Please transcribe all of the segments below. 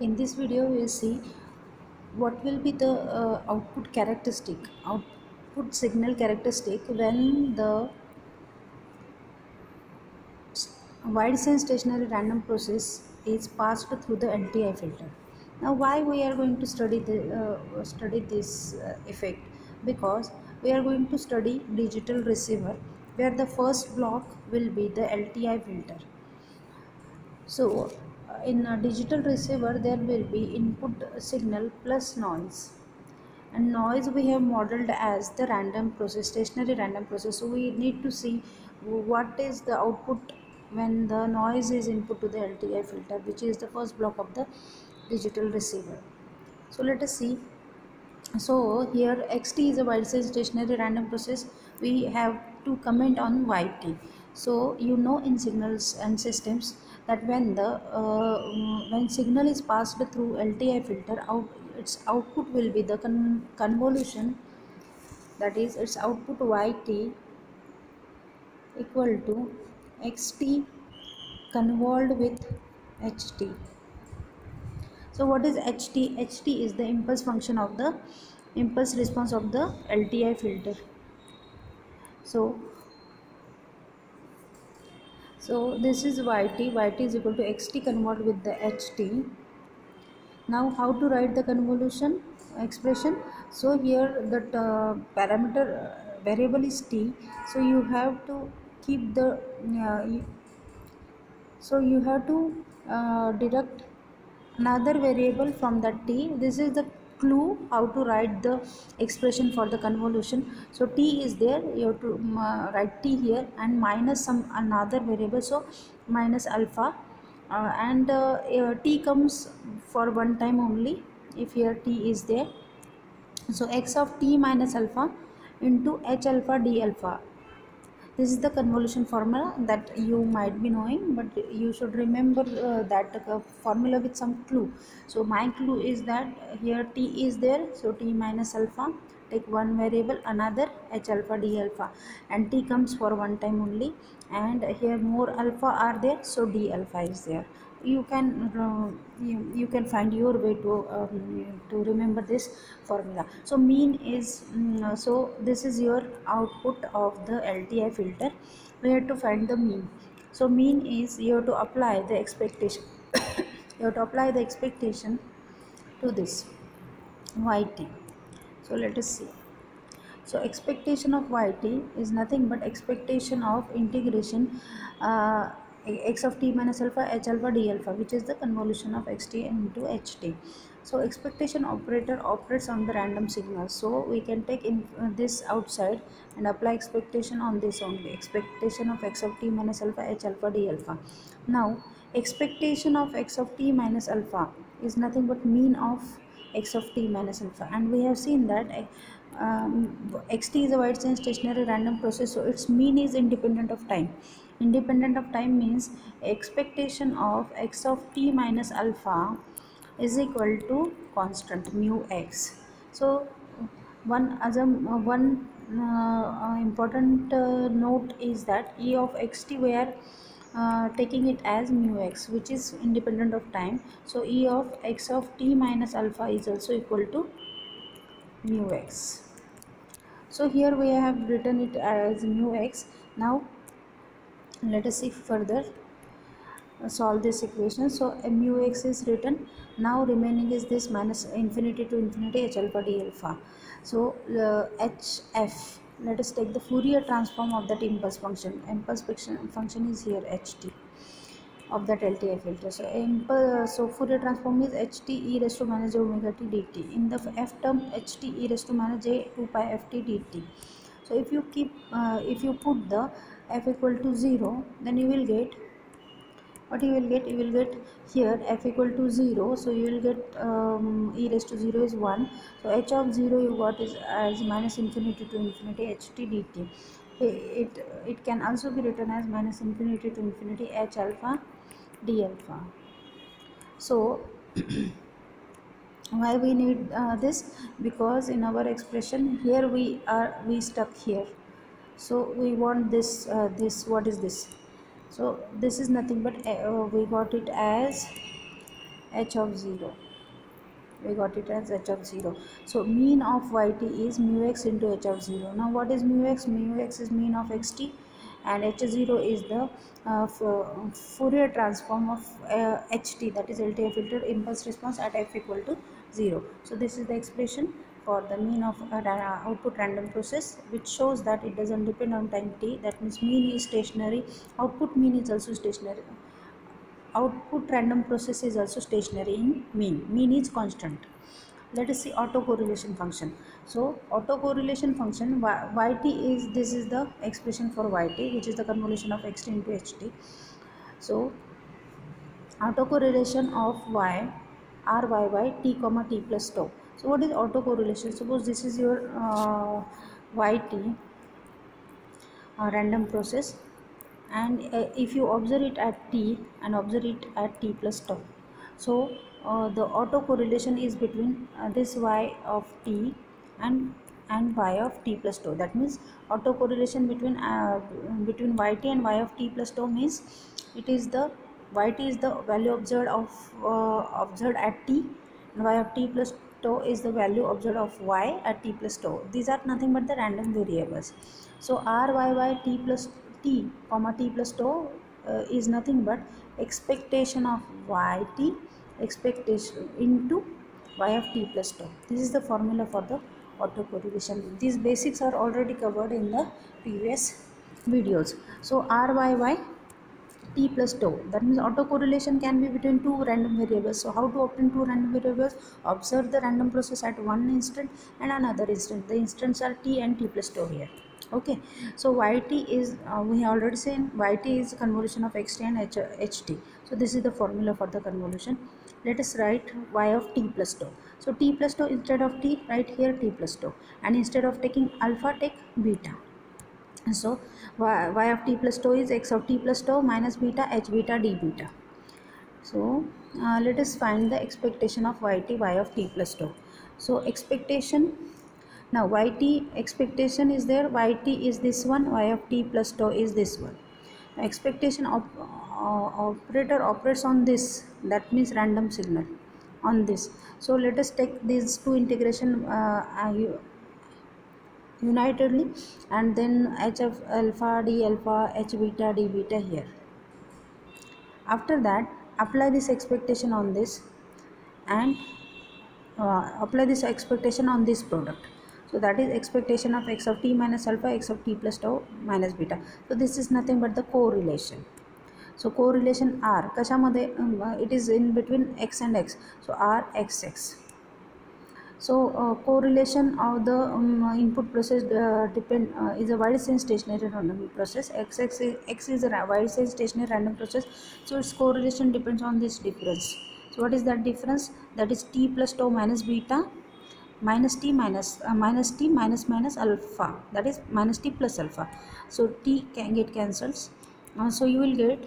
In this video we will see what will be the output signal characteristic when the wide sense stationary random process is passed through the LTI filter. Now why we are going to study this effect? Because we are going to study digital receiver where the first block will be the LTI filter. So, in a digital receiver, there will be input signal plus noise, and noise we have modeled as the random process, stationary random process. So, we need to see what is the output when the noise is input to the LTI filter, which is the first block of the digital receiver. So, let us see. So here xt is a wide sense stationary random process. We have to comment on yt. So you know, in signals and systems, that when signal is passed through LTI filter, its output will be the convolution, that is its output yt equal to xt convolved with ht. So what is ht? Ht is the impulse function of the impulse response of the LTI filter. So this is yt is equal to xt convolved with the ht. Now how to write the convolution expression? So here that parameter variable is t, so you have to keep the so you have to deduct another variable from that t. This is the clue how to write the expression for the convolution. So t is there, you have to write t here and minus some another variable, so minus alpha, t comes for one time only if here t is there. So x of t minus alpha into h alpha d alpha. This is the convolution formula that you might be knowing, but you should remember that formula with some clue. So my clue is that here t is there, so t minus alpha, take one variable, another h alpha d alpha, and t comes for one time only, and here more alpha are there, so d alpha is there. You can you can find your way to remember this formula. So mean is so this is your output of the LTI filter. We have to find the mean. So mean is you have to apply the expectation you have to apply the expectation to this yt. So let us see. So expectation of yt is nothing but expectation of integration x of t minus alpha h alpha d alpha, which is the convolution of xt into ht. So expectation operator operates on the random signal, so we can take in this outside and apply expectation on this only, expectation of x of t minus alpha h alpha d alpha. Now expectation of x of t minus alpha is nothing but mean of x of t minus alpha, and we have seen that xt is a wide sense stationary random process, so its mean is independent of time. Independent of time means expectation of x of t minus alpha is equal to constant mu x. So one important note is that e of xt, we are taking it as mu x, which is independent of time. So e of x of t minus alpha is also equal to mu x. So here we have written it as mu x. Now let us see further, solve this equation. So mu x is written. Now remaining is this minus infinity to infinity h alpha d alpha. So hf, let us take the Fourier transform of that impulse function. Impulse function is here ht of that LTI filter. So Fourier transform is ht e raised to minus j omega t dt. In the f term, ht e raised to minus j 2 pi ft dt. So if you put the f equal to 0, then you will get what you will get. You will get here f equal to 0, so you will get e raised to 0 is 1. So h of 0 you got is as minus infinity to infinity ht dt. It can also be written as minus infinity to infinity h alpha d alpha. So why we need this? Because in our expression here we stuck here, so we want this what is this? So this is nothing but we got it as h of 0. We got it as h of 0. So mean of yt is mu x into h of 0. Now what is mu x? Mu x is mean of xt, and h0 is the Fourier transform of ht, that is LTI filter impulse response at f equal to 0. So this is the expression for the mean of output random process, which shows that it doesn't depend on time t. That means mean is stationary, output mean is also stationary, output random process is also stationary in mean is constant. Let us see autocorrelation function. So autocorrelation function yt is, this is the expression for yt, which is the convolution of xt into ht. So autocorrelation of y r y by t comma t plus tau. So what is autocorrelation? Suppose this is your yt random process, and if you observe it at t and observe it at t plus tau, so the autocorrelation is between this y of t and y of t plus tau. That means autocorrelation between yt and y of t plus tau means it is the yt is the value observed at t, and y of t plus tau is the value observed of y at t plus tau. These are nothing but the random variables. So r y by t plus t comma t plus tau is nothing but expectation of yt expectation into y of t plus tau. This is the formula for the autocorrelation. These basics are already covered in the previous videos. So r y by t plus tau, that means autocorrelation can be between two random variables. So how to obtain two random variables? Observe the random process at one instant and another instant. The instants are t and t plus tau here. Okay, so yt is we have already seen yt is convolution of xt and ht. So this is the formula for the convolution. Let us write y of t plus tau. So t plus tau, instead of t write here t plus tau, and instead of taking alpha take beta. So y of t plus tau is x of t plus tau minus beta h beta d beta. So let us find the expectation of yt y of t plus tau. So expectation, now yt expectation is there, yt is this one, y of t plus tau is this one. Now, expectation of operator operates on this, that means random signal on this. So let us take these two integration unitedly, and then h of alpha d alpha h beta d beta here. After that apply this expectation on this, and apply this expectation on this product. So that is expectation of x of t minus alpha x of t plus tau minus beta. So this is nothing but the correlation. So correlation r kashamade it is in between x and x, so r x x. So correlation of the input process is a wide sense stationary random process. X is a wide sense stationary random process, so its correlation depends on this difference. So what is that difference? That is t plus tau minus beta minus t minus alpha, that is minus t plus alpha. So t can get cancels, so you will get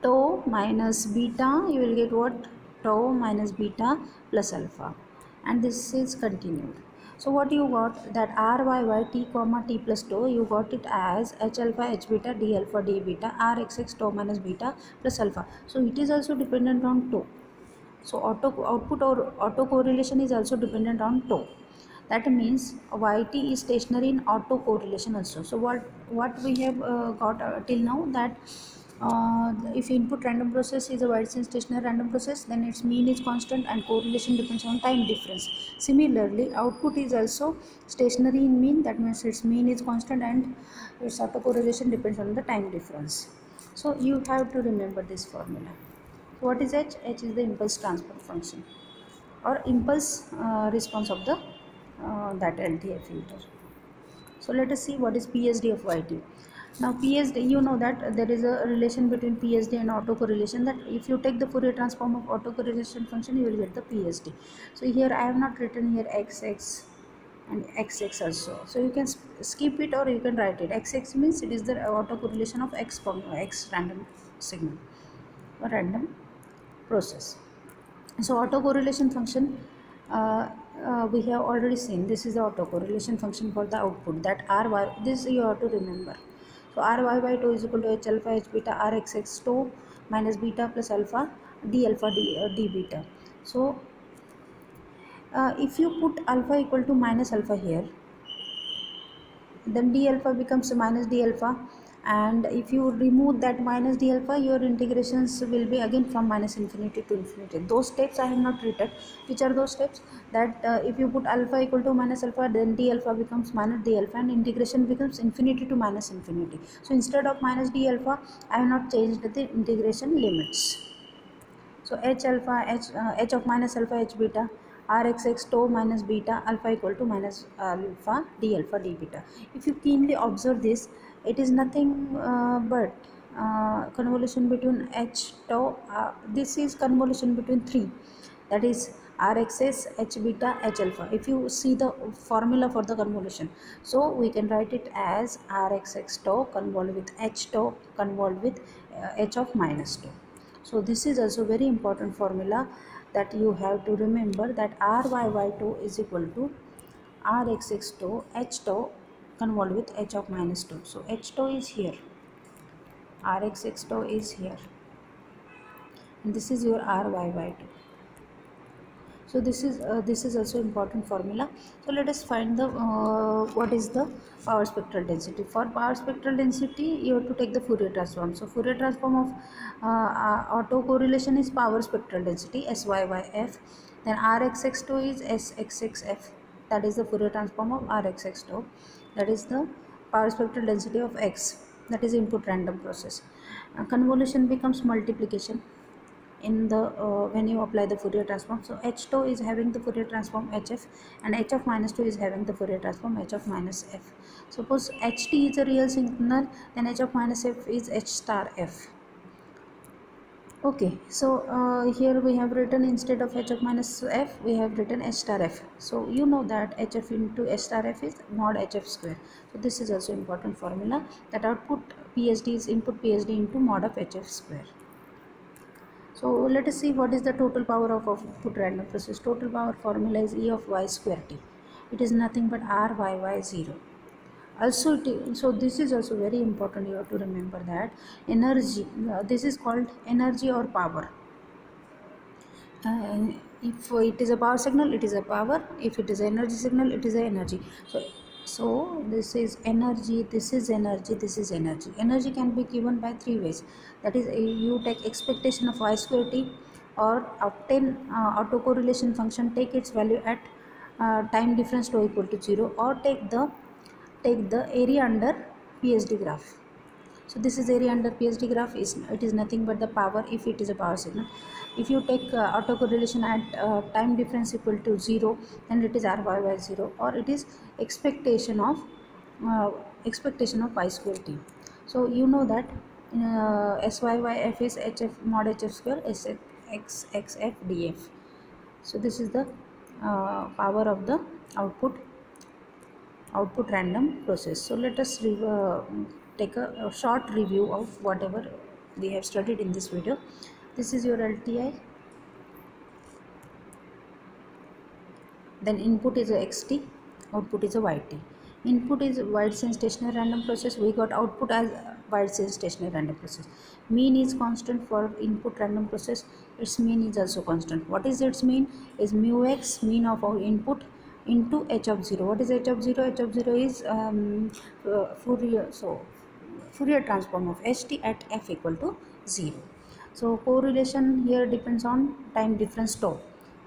tau minus beta, you will get what? Tau minus beta plus alpha, and this is continued. So what you got, that r y by t comma t plus tau, you got it as h alpha h beta d alpha d beta r x x tau minus beta plus alpha. So it is also dependent on tau. So output or autocorrelation is also dependent on tau. That means yt is stationary in autocorrelation also. So what we have got till now, that if input random process is a wide sense stationary random process, then its mean is constant and correlation depends on time difference. Similarly, output is also stationary in mean, that means its mean is constant and its autocorrelation depends on the time difference. So you have to remember this formula. What is h? H is the impulse transfer function or impulse response of the that LTI filter. So let us see what is PSD of yt. Now PSD, you know that there is a relation between PSD and autocorrelation, that if you take the Fourier transform of autocorrelation function, you will get the PSD. So here I have not written here xx and xx also, so you can skip it or you can write it. Xx means it is the autocorrelation of x random signal or random process. So autocorrelation function we have already seen. This is the autocorrelation function for the output, that r y, this you have to remember. So r y by tau is equal to h alpha h beta r x x tau minus beta plus alpha d alpha d beta. So if you put alpha equal to minus alpha here, then d alpha becomes minus d alpha, and if you remove that minus d alpha, your integrations will be again from minus infinity to infinity. Those steps I have not written. Which are those steps? That if you put alpha equal to minus alpha, then d alpha becomes minus d alpha, and integration becomes infinity to minus infinity. So instead of minus d alpha, I have not changed the integration limits. So h alpha, h of minus alpha, h beta, rxx tau minus beta alpha equal to minus alpha d beta. If you keenly observe this, it is nothing but convolution between h tau. This is convolution between three, that is rxs, h beta, h alpha. If you see the formula for the convolution, so we can write it as rxx tau convolved with h tau convolved with h of minus tau. So this is also very important formula that you have to remember, that ryy2 is equal to rxx2 h tau convolved with h of minus 2. So h tau is here, rxx2 is here, and this is your ryy2. So this is also important formula. So let us find the what is the power spectral density. For power spectral density, you have to take the Fourier transform. So Fourier transform of autocorrelation is power spectral density SYYF. Then RXX2 is SXXF. That is the Fourier transform of RXX2. That is the power spectral density of X. That is input random process. Convolution becomes multiplication in the when you apply the Fourier transform. So h tau is having the Fourier transform hf, and h of minus 2 is having the Fourier transform h of minus f. Suppose ht is a real signal, then h of minus f is h star f. Okay, so here we have written, instead of h of minus f, we have written h star f. So you know that hf into h star f is mod hf square. So this is also important formula, that output PSD is input PSD into mod of hf square. So let us see what is the total power of output random process. Total power formula is E of y square t. It is nothing but RYY0. Also, so this is also very important. You have to remember that energy. This is called energy or power. If it is a power signal, it is a power. If it is an energy signal, it is a energy. So this is energy, this is energy, this is energy. Energy can be given by three ways. That is, you take expectation of y square t, or obtain autocorrelation function, take its value at time difference tau equal to 0, or take the area under PSD graph. So this is area under PSD graph. It is nothing but the power if it is a power signal. If you take autocorrelation at time difference equal to 0, then it is RYY0, or it is expectation of y square t. So you know that SYYF is HF mod HF square SXXF DF. So this is the power of the output random process. So let us take a short review of whatever we have studied in this video. This is your LTI, then input is a xt, output is a yt. Input is wide chain stationary random process. We got output as wide chain stationary random process. Mean is constant for input random process. Its mean is also constant. What is its mean? Is mu x, mean of our input, into h of 0. What is h of 0? H of 0 is Fourier transform of ht at f equal to 0. So correlation here depends on time difference tau.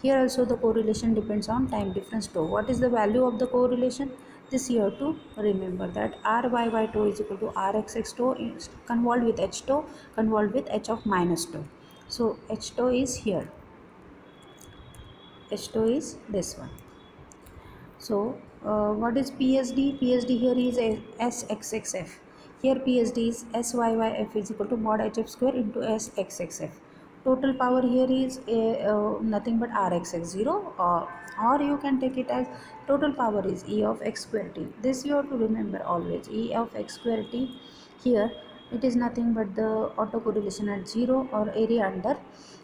Here also the correlation depends on time difference tau. What is the value of the correlation? This you have to remember, that RYY tau is equal to RXX tau convolved with h tau convolved with h of minus tau. So h tau is here. H tau is this one. So what is PSD? PSD here is SXXF. Here PSD is SYYF is equal to mod HF square into SXXF. Total power here is nothing but RXX0, or you can take it as total power is E of x square t. This you have to remember always, E of x square t. Here it is nothing but the autocorrelation at 0 or area under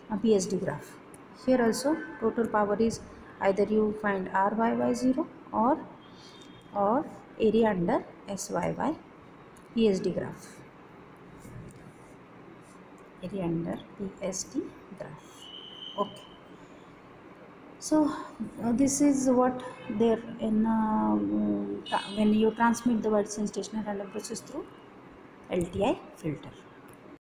a PSD graph. Here also total power is, either you find RYY0 or area under SYY PSD graph. Area under PSD graph. Okay, so this is what there in when you transmit the Whitestone stationary random process through LTI filter.